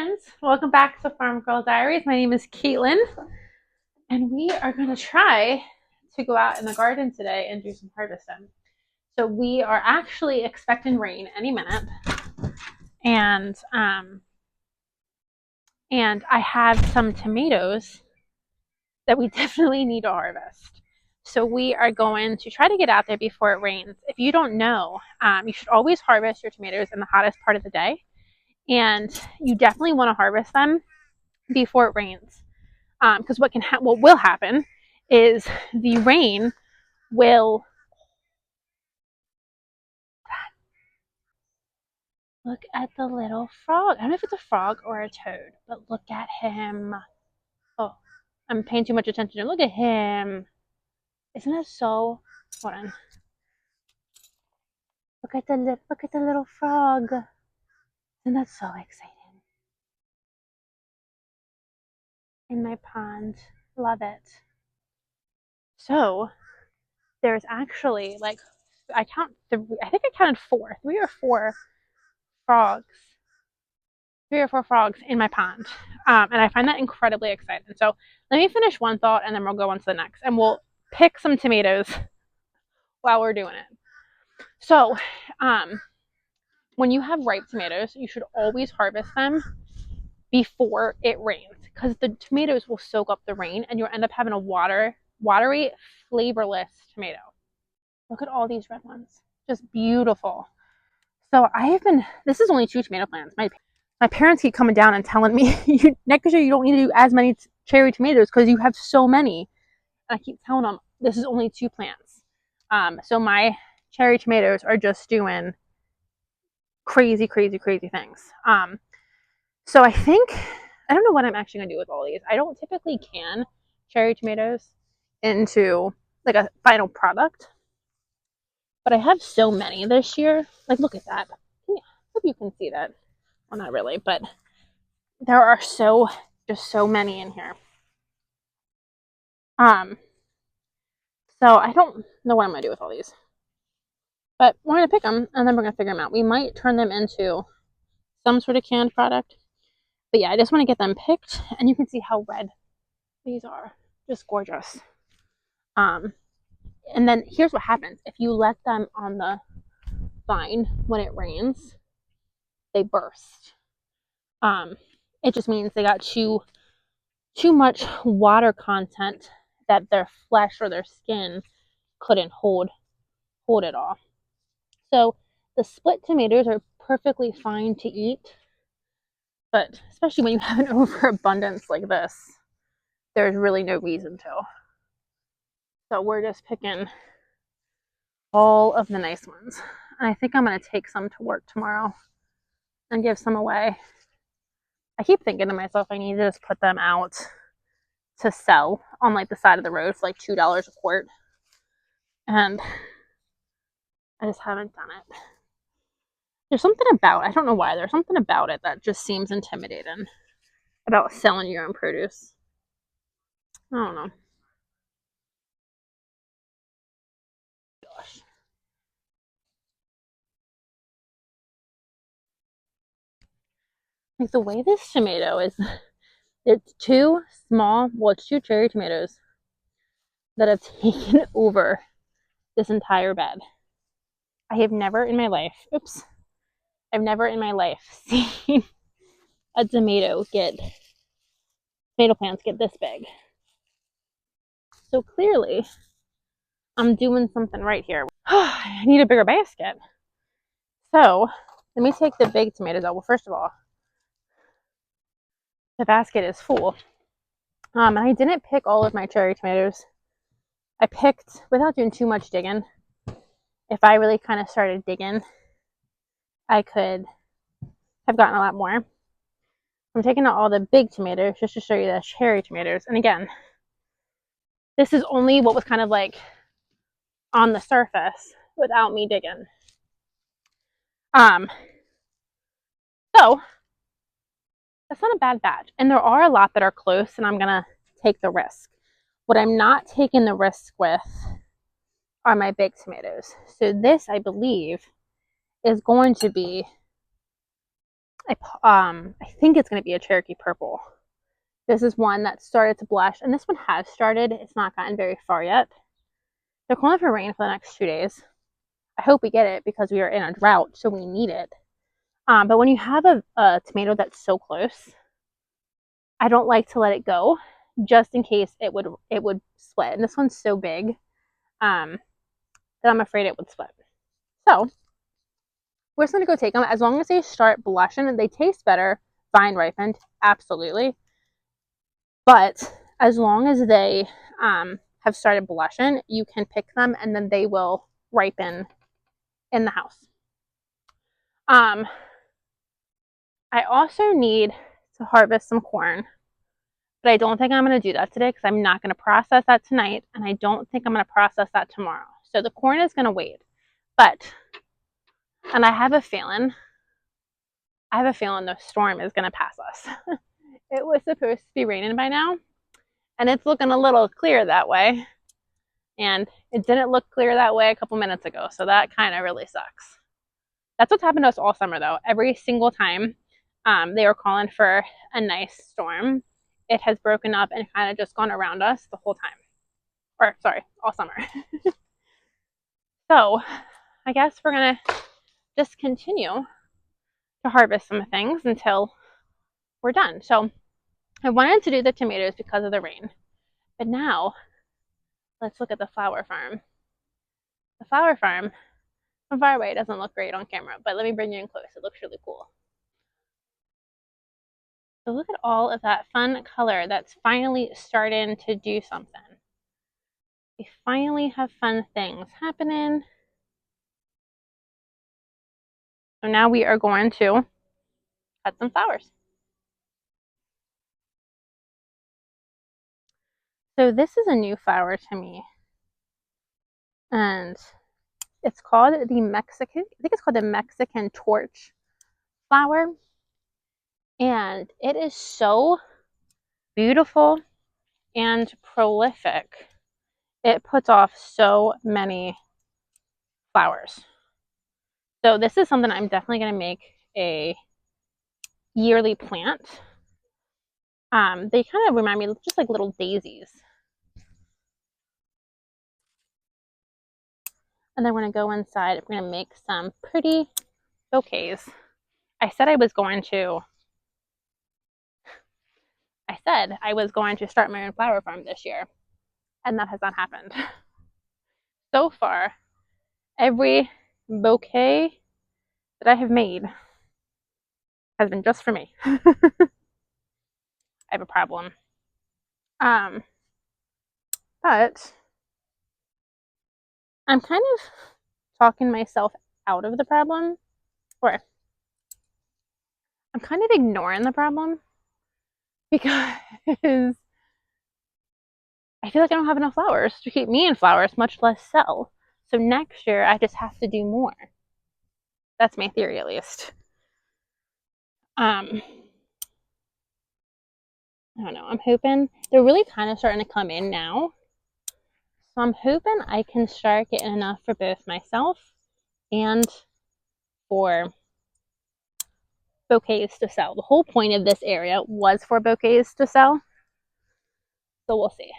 friends, welcome back to Farm Girl Diaries. My name is Caitlin, and we are going to try to go out in the garden today and do some harvesting. So we are actually expecting rain any minute, and I have some tomatoes that we definitely need to harvest. So we are going to try to get out there before it rains. If you don't know, you should always harvest your tomatoes in the hottest part of the day, and you definitely want to harvest them before it rains. Because what will happen is the rain will look at the little frog. I don't know if it's a frog or a toad, but look at him. Oh, I'm paying too much attention. Look at him. Isn't that so? Hold on. Look at the little frog. Isn't that so exciting? In my pond, love it. So there's actually I think I counted three or four frogs. 3 or 4 frogs in my pond. And I find that incredibly exciting. So let me finish one thought and then we'll go on to the next. And we'll pick some tomatoes while we're doing it. So when you have ripe tomatoes, you should always harvest them before it rains, because the tomatoes will soak up the rain and you'll end up having a watery, flavorless tomato. Look at all these red ones. Just beautiful. So this is only 2 tomato plants. My parents keep coming down and telling me, next year you don't need to do as many cherry tomatoes because you have so many. And I keep telling them, this is only 2 plants. So my cherry tomatoes are just doing crazy, crazy, crazy things. So I don't know what I'm actually going to do with all these. I don't typically can cherry tomatoes into like a final product. But I have so many this year. Like, look at that. I hope you can see that. Well, not really, but there are just so many in here. So I don't know what I'm gonna do with all these, but we're gonna pick them and then we're gonna figure them out. We might turn them into some sort of canned product, but yeah, I just want to get them picked, and you can see how red these are. Just gorgeous. And then here's what happens if you let them on the vine when it rains. They burst. It just means they got too much water content that their flesh or their skin couldn't hold it all. So the split tomatoes are perfectly fine to eat, but especially when you have an overabundance like this, there's really no reason to. So we're just picking all of the nice ones. And I think I'm going to take some to work tomorrow and give some away. I keep thinking to myself, I need to just put them out to sell on like the side of the road for like $2 a quart. And I just haven't done it. There's something about, I don't know why, there's something about it that just seems intimidating about selling your own produce. I don't know. Gosh. Like the way this tomato is, it's 2 cherry tomatoes that have taken over this entire bed. I have never in my life, I've never in my life seen a tomato plants get this big. So clearly, I'm doing something right here. I need a bigger basket. So let me take the big tomatoes out. Well, first of all, the basket is full. And I didn't pick all of my cherry tomatoes. I picked, without doing too much digging, if I really kind of started digging, I could have gotten a lot more. I'm taking out all the big tomatoes just to show you the cherry tomatoes. And again, this is only what was kind of like on the surface without me digging. So that's not a bad batch. And there are a lot that are close, and I'm gonna take the risk. What I'm not taking the risk with are my big tomatoes. So this, I believe, is going to be I think it's going to be a Cherokee Purple. This is one that started to blush, and this one has started. It's not gotten very far yet. They're calling for rain for the next 2 days. I hope we get it because we are in a drought, so we need it. But when you have a tomato that's so close, I don't like to let it go, just in case it would split. And this one's so big that I'm afraid it would split. So we're just gonna go take them. As long as they start blushing and they taste better, vine ripened, absolutely. But as long as they have started blushing, you can pick them and then they will ripen in the house. I also need to harvest some corn, but I don't think I'm going to do that today because I'm not going to process that tonight, and I don't think I'm going to process that tomorrow. So the corn is going to wait. And I have a feeling the storm is going to pass us. It was supposed to be raining by now, and it's looking a little clear that way. And it didn't look clear that way a couple minutes ago, so that kind of really sucks. That's what's happened to us all summer, though. Every single time they were calling for a nice storm, it has broken up and kind of just gone around us the whole time. Or, sorry, all summer. So, I guess we're going to just continue to harvest some things until we're done. So, I wanted to do the tomatoes because of the rain. But now, let's look at the flower farm. The flower farm from far away doesn't look great on camera, but let me bring you in close. It looks really cool. So look at all of that fun color that's finally starting to do something. We finally have fun things happening. So now we are going to cut some flowers. So this is a new flower to me. And it's called the Mexican, I think it's called the Mexican torch flower. And it is so beautiful and prolific. It puts off so many flowers. So this is something I'm definitely going to make a yearly plant. They kind of remind me just like little daisies. And then we're going to go inside. We're going to make some pretty bouquets. I said I was going to start my own flower farm this year, and that has not happened. So far, every bouquet that I have made has been just for me. I have a problem. But I'm kind of talking myself out of the problem, or I'm kind of ignoring the problem because I feel like I don't have enough flowers to keep me in flowers, much less sell. So next year, I just have to do more. That's my theory, at least. I don't know. I'm hoping they're really kind of starting to come in now. So I'm hoping I can start getting enough for both myself and for bouquets to sell. The whole point of this area was for bouquets to sell. So we'll see.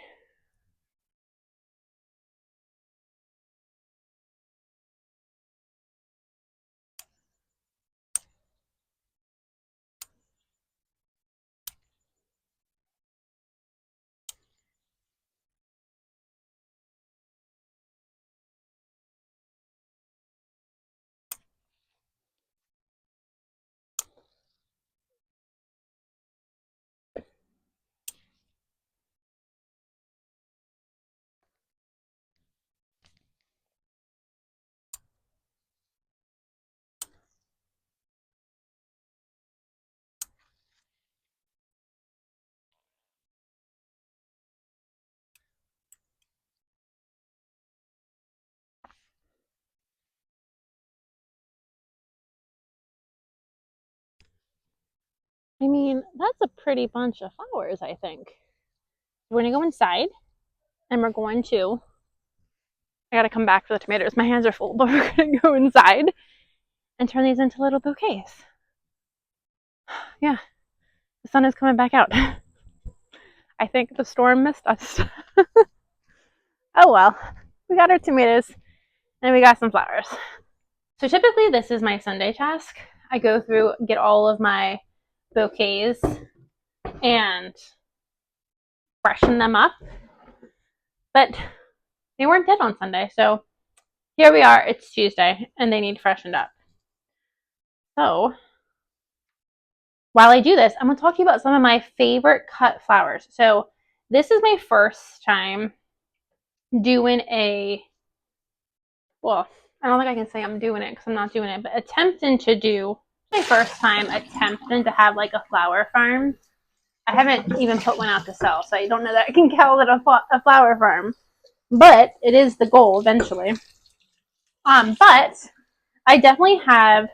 I mean, that's a pretty bunch of flowers, I think. We're going to go inside and we're going to. I got to come back for the tomatoes. My hands are full, but we're going to go inside and turn these into little bouquets. Yeah, the sun is coming back out. I think the storm missed us. Oh well, we got our tomatoes and we got some flowers. So typically this is my Sunday task. I go through, get all of my bouquets and freshen them up. But they weren't dead on Sunday, so here we are. It's Tuesday and they need freshened up. So while I do this, I'm going to talk to you about some of my favorite cut flowers. So this is my first time doing well, I don't think I can say I'm doing it because I'm not doing it, but attempting to do my first time attempting to have like a flower farm. I haven't even put one out to sell, so I don't know that I can call it a flower farm, but it is the goal eventually. But I definitely have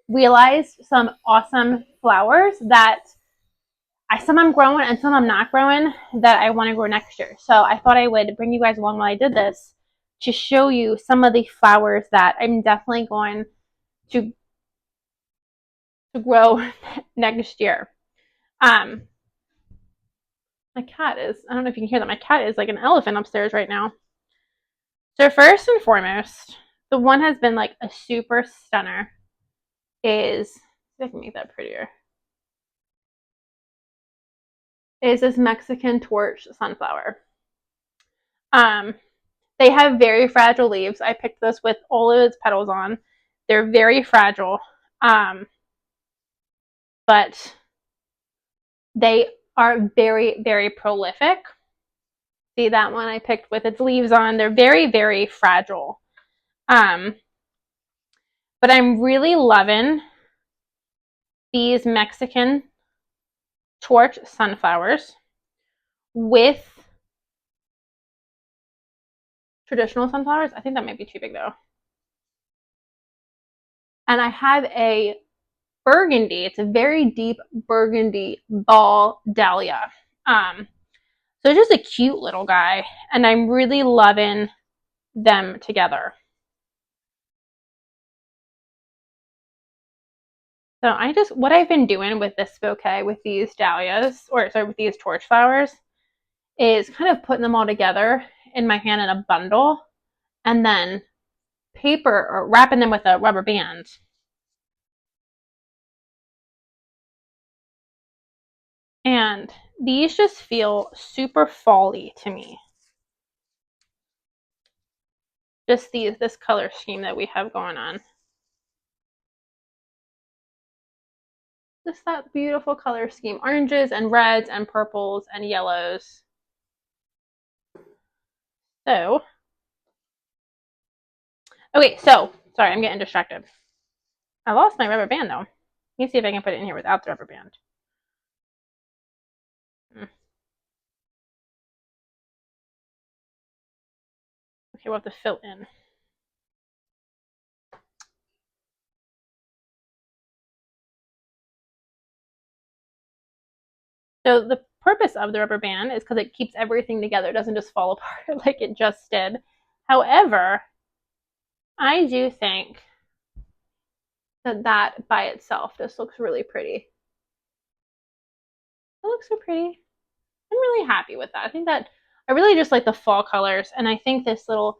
realized some awesome flowers that some I'm growing and some I'm not growing that I want to grow next year. So I thought I would bring you guys along while I did this to show you some of the flowers that I'm definitely going to grow next year. My cat is, I don't know if you can hear that, my cat is like an elephant upstairs right now. So first and foremost, the one has been like a super stunner is, see if I can make that prettier, is this Mexican torch sunflower. They have very fragile leaves. I picked this with all of its petals on. They're very fragile, but they are very, very prolific. See that one I picked with its leaves on? They're very, very fragile. But I'm really loving these Mexican torch sunflowers with traditional sunflowers. I think that might be too big though. And I have a burgundy. It's a very deep burgundy ball dahlia. So just a cute little guy, and I'm really loving them together. So what I've been doing with this bouquet with these dahlias, or sorry, with these torch flowers, is kind of putting them all together in my hand in a bundle, and then paper or wrapping them with a rubber band. And these just feel super fall-y to me. Just this color scheme that we have going on. Just that beautiful color scheme. Oranges and reds and purples and yellows. So, okay, so, sorry, I'm getting distracted. I lost my rubber band though. Let me see if I can put it in here without the rubber band. Okay, we'll have to fill in. So the purpose of the rubber band is because it keeps everything together. It doesn't just fall apart like it just did. However, I do think that by itself just looks really pretty. It looks so pretty. I'm really happy with that. I think that I really just like the fall colors, and I think this little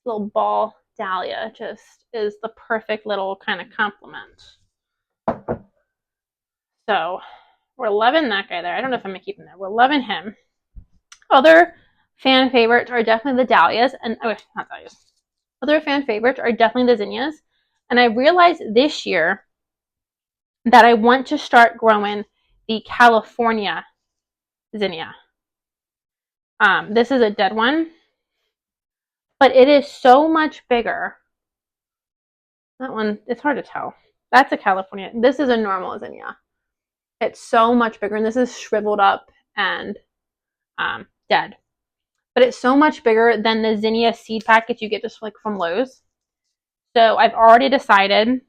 ball dahlia just is the perfect little kind of complement. So we're loving that guy there. I don't know if I'm gonna keep him there. We're loving him. Other fan favorites are definitely the dahlias, and not dahlias. Other fan favorites are definitely the zinnias. And I realized this year that I want to start growing the California zinnia. This is a dead one, but it is so much bigger. That one, it's hard to tell. That's a California. This is a normal zinnia. It's so much bigger, and this is shriveled up and dead. But it's so much bigger than the zinnia seed packets you get just like from Lowe's. So I've already decided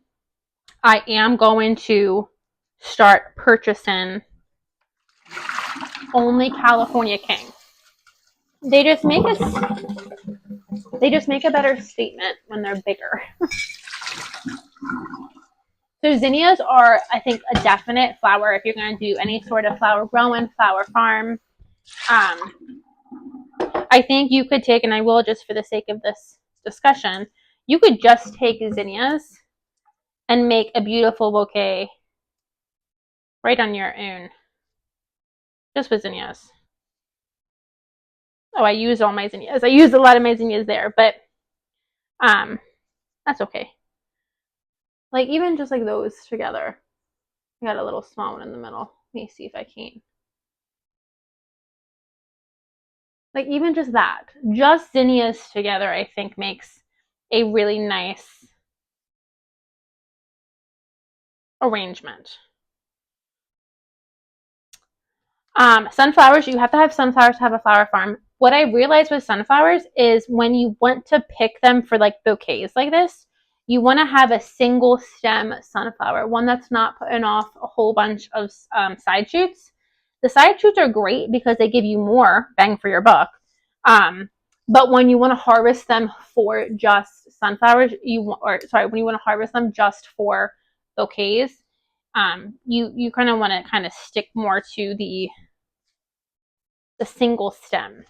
I am going to start purchasing only California King. They just make a better statement when they're bigger. So zinnias are, I think, a definite flower if you're going to do any sort of flower growing, flower farm. I think you could take, and I will just for the sake of this discussion, you could just take zinnias and make a beautiful bouquet right on your own, just with zinnias. Oh, I used all my zinnias. I used a lot of my zinnias there, but that's okay. Like even just like those together. I got a little small one in the middle. Let me see if I can. Like even just that, just zinnias together, I think makes a really nice arrangement. Sunflowers, you have to have sunflowers to have a flower farm. What I realized with sunflowers is when you want to pick them for like bouquets like this, you want to have a single stem sunflower, one that's not putting off a whole bunch of side shoots. The side shoots are great because they give you more bang for your buck. But when you want to harvest them for just sunflowers, when you want to harvest them just for bouquets, you kind of want to kind of stick more to the single stem.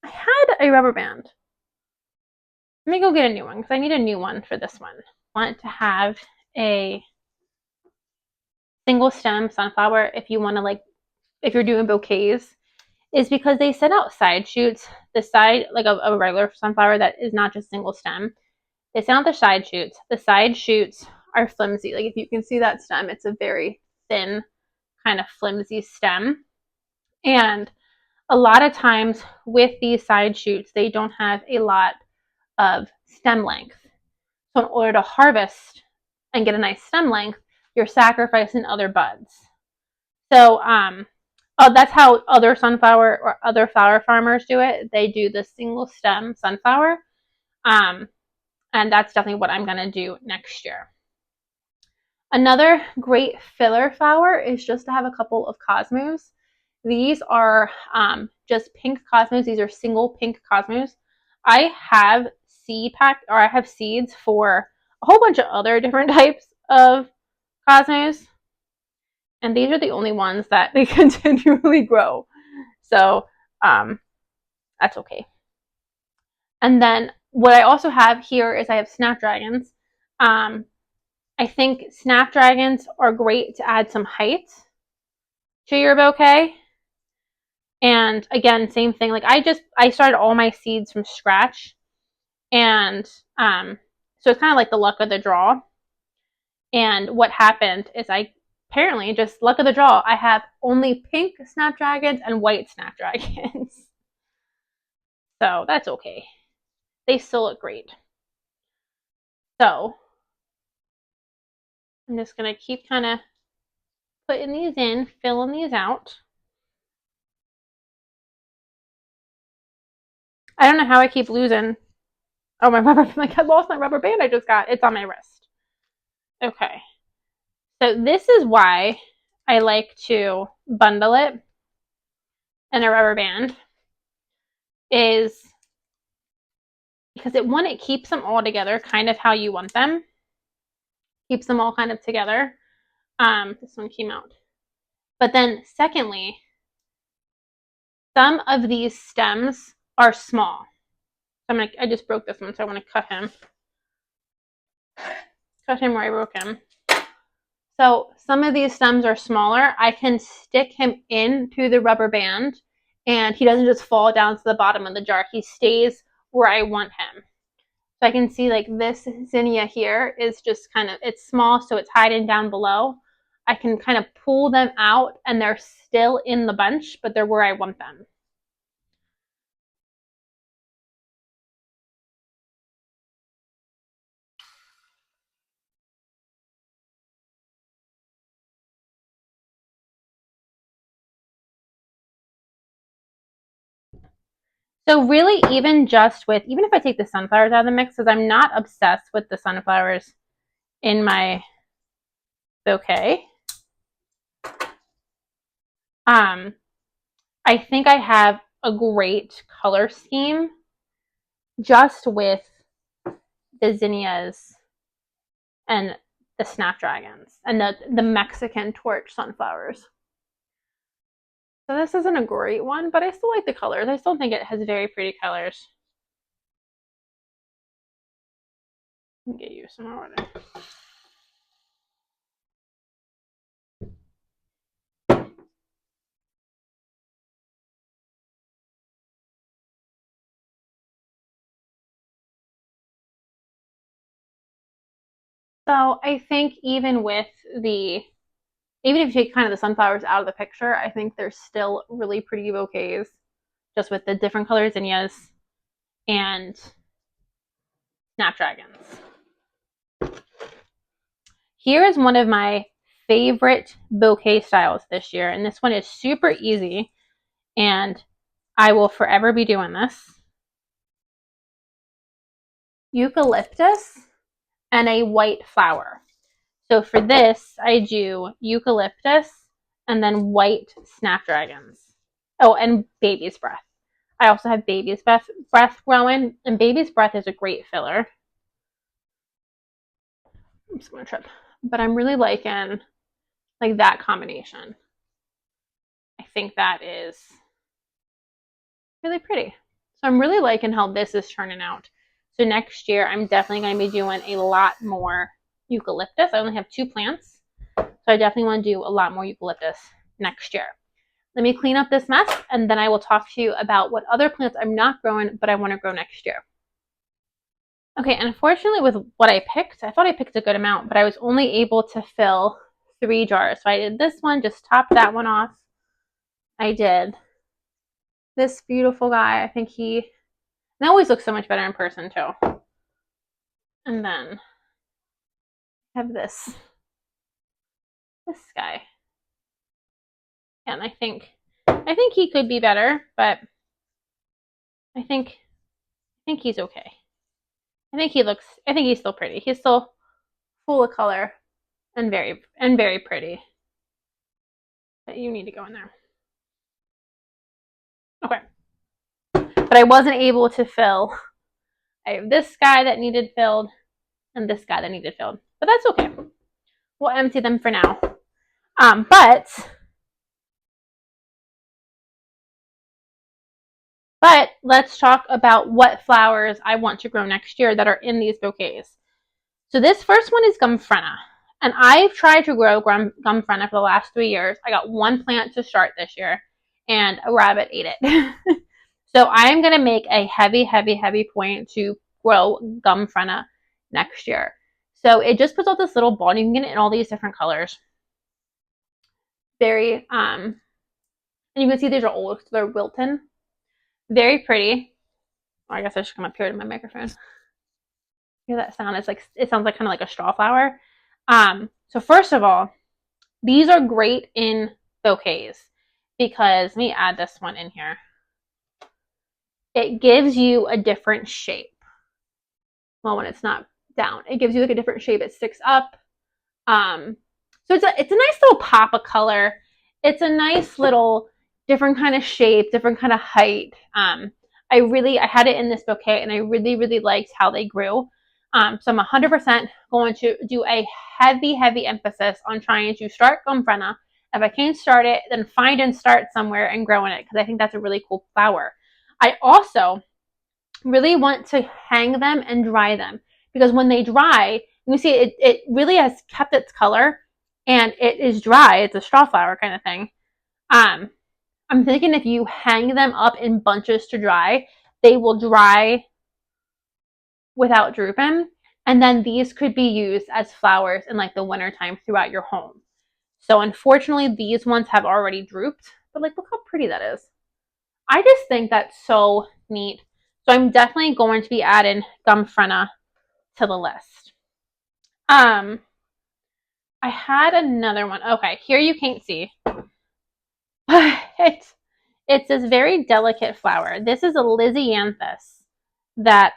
I had a rubber band. Let me go get a new one because I need a new one for this one. I want to have a single stem sunflower if you want to if you're doing bouquets, is because they set out side shoots. The side, like a regular sunflower that is not just single stem, they send out the side shoots. The side shoots are flimsy. Like if you can see that stem, it's a very thin, kind of flimsy stem. And a lot of times with these side shoots, they don't have a lot of stem length. So in order to harvest and get a nice stem length, you're sacrificing other buds. So that's how other sunflower or other flower farmers do it. They do the single stem sunflower. And that's definitely what I'm going to do next year. Another great filler flower is just to have a couple of cosmos. These are just pink cosmos. These are single pink cosmos. I have I have seeds for a whole bunch of other different types of cosmos, and these are the only ones that they continually grow. So that's okay. And then what I also have here is I have snapdragons. I think snapdragons are great to add some height to your bouquet. And again, same thing. Like I started all my seeds from scratch, and so it's kind of like the luck of the draw. And what happened is apparently just luck of the draw. I have only pink snapdragons and white snapdragons, so that's okay. They still look great. So I'm just gonna keep kind of putting these in, filling these out. I don't know how I keep losing. Oh, my rubber, like I lost my rubber band I just got. It's on my wrist. Okay. So this is why I like to bundle it in a rubber band, is because it keeps them all together kind of how you want them. Keeps them all kind of together. This one came out. But then secondly, some of these stems are small. I just broke this one, so I want to cut him. Cut him where I broke him. So some of these stems are smaller. I can stick him into the rubber band and he doesn't just fall down to the bottom of the jar. He stays where I want him. So I can see like this zinnia here is just kind of, it's small, so it's hiding down below. I can kind of pull them out and they're still in the bunch, but they're where I want them. So really, even if I take the sunflowers out of the mix, because I'm not obsessed with the sunflowers in my bouquet. I think I have a great color scheme just with the zinnias and the snapdragons and the Mexican torch sunflowers. So this isn't a great one, but I still like the colors. I still think it has very pretty colors. Let me get you some more water. So I think even if you take kind of the sunflowers out of the picture, I think they're still really pretty bouquets, just with the different color zinnias and snapdragons. Here is one of my favorite bouquet styles this year, and this one is super easy, and I will forever be doing this. Eucalyptus and a white flower. So for this, I do eucalyptus and then white snapdragons. Oh, and baby's breath. I also have baby's breath growing, and baby's breath is a great filler. I'm just gonna trip, but I'm really liking like that combination. I think that is really pretty. So I'm really liking how this is turning out. So next year, I'm definitely going to be doing a lot more eucalyptus. I only have 2 plants, so I definitely want to do a lot more eucalyptus next year. Let me clean up this mess, and then I will talk to you about what other plants I'm not growing, but I want to grow next year. Okay, unfortunately with what I picked, I thought I picked a good amount, but I was only able to fill 3 jars. So I did this one, just top that one off. I did this beautiful guy. I think he always looks so much better in person too. And then I have this guy. And I think he could be better, but I think he's okay. I think he's still pretty. He's still full of color and very pretty. But you need to go in there. Okay. But I wasn't able to fill. I have this guy that needed filled and this guy that needed filled. But that's okay. We'll empty them for now. But let's talk about what flowers I want to grow next year that are in these bouquets. So this first one is Gumfrena. And I've tried to grow Gumfrena for the last 3 years. I got 1 plant to start this year, and a rabbit ate it. So I'm going to make a heavy point to grow Gumfrena next year. So it just puts out this little ball. You can get it in all these different colors. Very, and you can see these are old, so they're wilted. Very pretty. Oh, I guess I should come up here to my microphone. Hear that sound? It's like, it sounds like kind of like a straw flower. So first of all, these are great in bouquets because let me add this one in here. It gives you a different shape. Well, when it's not down, it gives you like a different shape. It sticks up. So it's a nice little pop of color. It's a nice little different kind of shape, different kind of height. I had it in this bouquet, and I really liked how they grew. So I'm 100% going to do a heavy emphasis on trying to start Gumfrena. If I can't start it, then find and start somewhere and growing it, because I think that's a really cool flower. I also really want to hang them and dry them, because when they dry, you see it really has kept its color, and it is dry. It's a straw flower kind of thing. I'm thinking if you hang them up in bunches to dry, they will dry without drooping, and then these could be used as flowers in like the wintertime throughout your home. So unfortunately, these ones have already drooped, but like, look how pretty that is. I just think that's so neat. So I'm definitely going to be adding Gumfrena to the list. I had another one. Okay, here you can't see. It's this very delicate flower. This is a Lisianthus that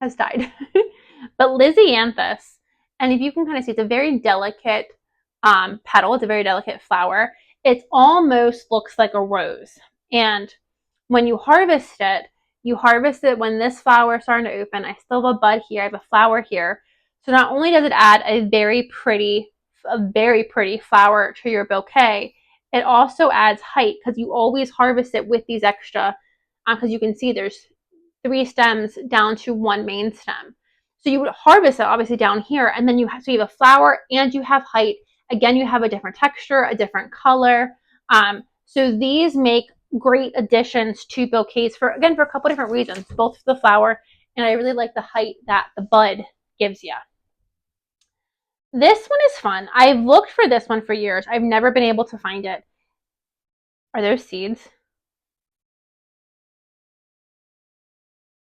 has died. But Lisianthus, and if you can kind of see, it's a very delicate petal. It's a very delicate flower. It almost looks like a rose. And when you harvest it, You harvest it when this flower is starting to open. I still have a bud here. I have a flower here. So not only does it add a very pretty flower to your bouquet, it also adds height because you always harvest it with these extra, because you can see there's 3 stems down to 1 main stem. So you would harvest it obviously down here, and then you have a flower and you have height. Again, you have a different texture, a different color. So these make great additions to bouquets for a couple different reasons, both for the flower, and I really like the height that the bud gives you. This one is fun. I've looked for this one for years. I've never been able to find it. Are those seeds?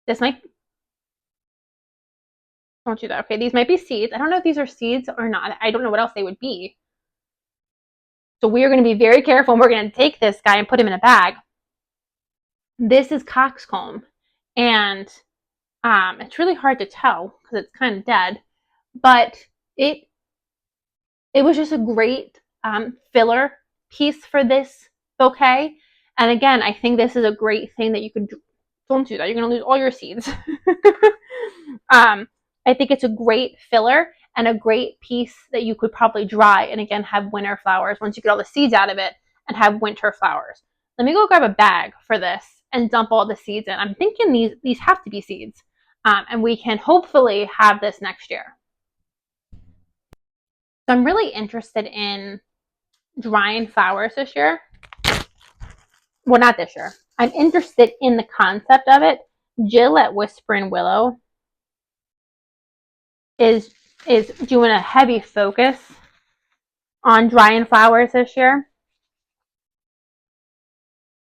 This might... Don't do that. Okay, these might be seeds. I don't know if these are seeds or not. I don't know what else they would be. So we are going to be very careful, and we're going to take this guy and put him in a bag. This is coxcomb, and it's really hard to tell because it's kind of dead, but it was just a great filler piece for this bouquet. And again, I think this is a great thing that you could... Don't do that. You're going to lose all your seeds. I think it's a great filler and a great piece that you could probably dry and again have winter flowers once you get all the seeds out of it and have winter flowers. Let me go grab a bag for this and dump all the seeds in. I'm thinking these have to be seeds, and we can hopefully have this next year. So I'm really interested in drying flowers this year. Well, not this year. I'm interested in the concept of it. Jill at Whispering Willow is doing a heavy focus on drying flowers this year.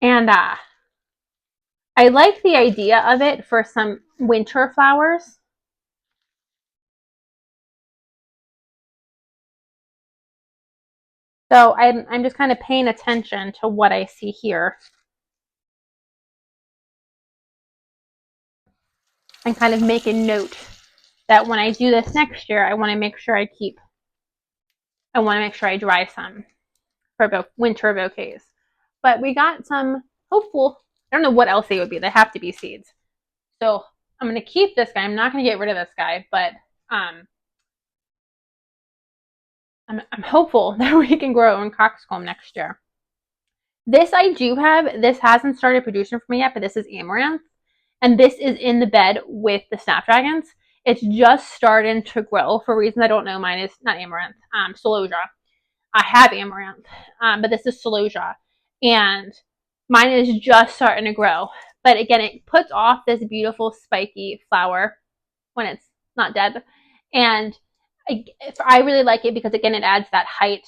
And I like the idea of it for some winter flowers. So I'm just kind of paying attention to what I see here. And kind of making note that when I do this next year, I want to make sure I dry some for winter bouquets. But we got some hopeful... I don't know what else they would be. They have to be seeds. So I'm going to keep this guy. I'm not going to get rid of this guy, but I'm hopeful that we can grow in coxcomb next year. This I do have. This hasn't started producing for me yet, but this is amaranth. And this is in the bed with the snapdragons. It's just starting to grow for reasons I don't know. Mine is not amaranth, celosia. I have amaranth, but this is celosia. And mine is just starting to grow. But again, it puts off this beautiful spiky flower when it's not dead. And I really like it because, again, it adds that height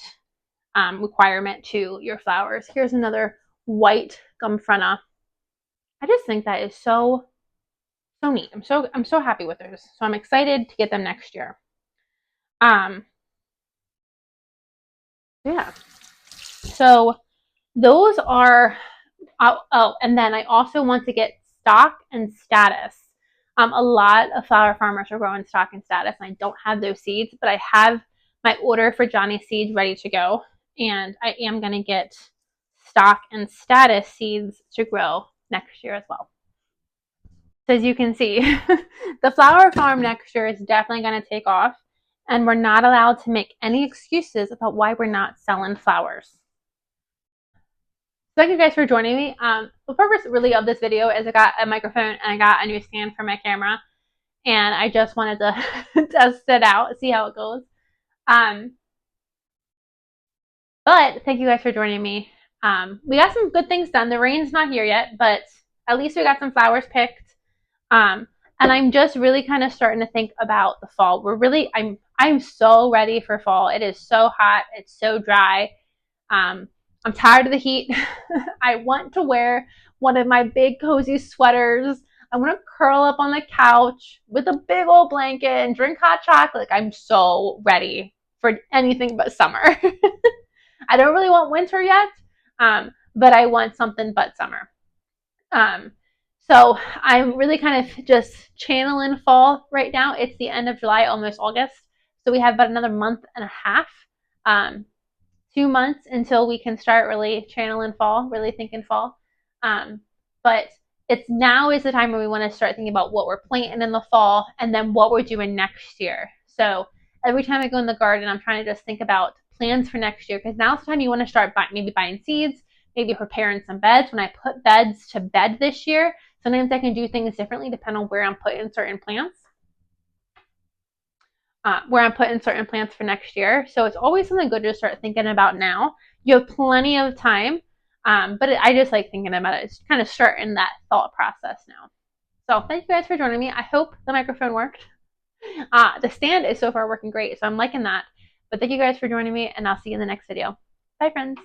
requirement to your flowers. Here's another white gumfrena. I just think that is so neat. I'm so happy with those. So I'm excited to get them next year. Yeah. So those are... Oh, and then I also want to get stock and status. A lot of flower farmers are growing stock and status, and I don't have those seeds, but I have my order for Johnny seeds ready to go, and I am going to get stock and status seeds to grow next year as well. So as you can see, the flower farm next year is definitely going to take off, and we're not allowed to make any excuses about why we're not selling flowers. Thank you guys for joining me. The purpose really of this video is I got a microphone and I got a new stand for my camera, and I just wanted to test it out, see how it goes. But thank you guys for joining me. We got some good things done. The rain's not here yet, but at least we got some flowers picked. And I'm just really kind of starting to think about the fall. I'm so ready for fall. It is so hot. It's so dry. I'm tired of the heat. I want to wear one of my big cozy sweaters. I want to curl up on the couch with a big old blanket and drink hot chocolate. I'm so ready for anything but summer. I don't really want winter yet, but I want something but summer. So I'm really kind of just channeling fall right now. It's the end of July, almost August. So we have about another month and a half. 2 months until we can start really channeling fall, really thinking fall. But it's now is the time where we want to start thinking about what we're planting in the fall and then what we're doing next year. So every time I go in the garden, I'm trying to just think about plans for next year because now's the time you want to start maybe buying seeds, maybe preparing some beds. When I put beds to bed this year, sometimes I can do things differently depending on where I'm putting certain plants. For next year. So it's always something good to start thinking about now. You have plenty of time, but I just like thinking about it. It's kind of starting that thought process now. So thank you guys for joining me. I hope the microphone worked. The stand is so far working great, so I'm liking that. But thank you guys for joining me, and I'll see you in the next video. Bye, friends.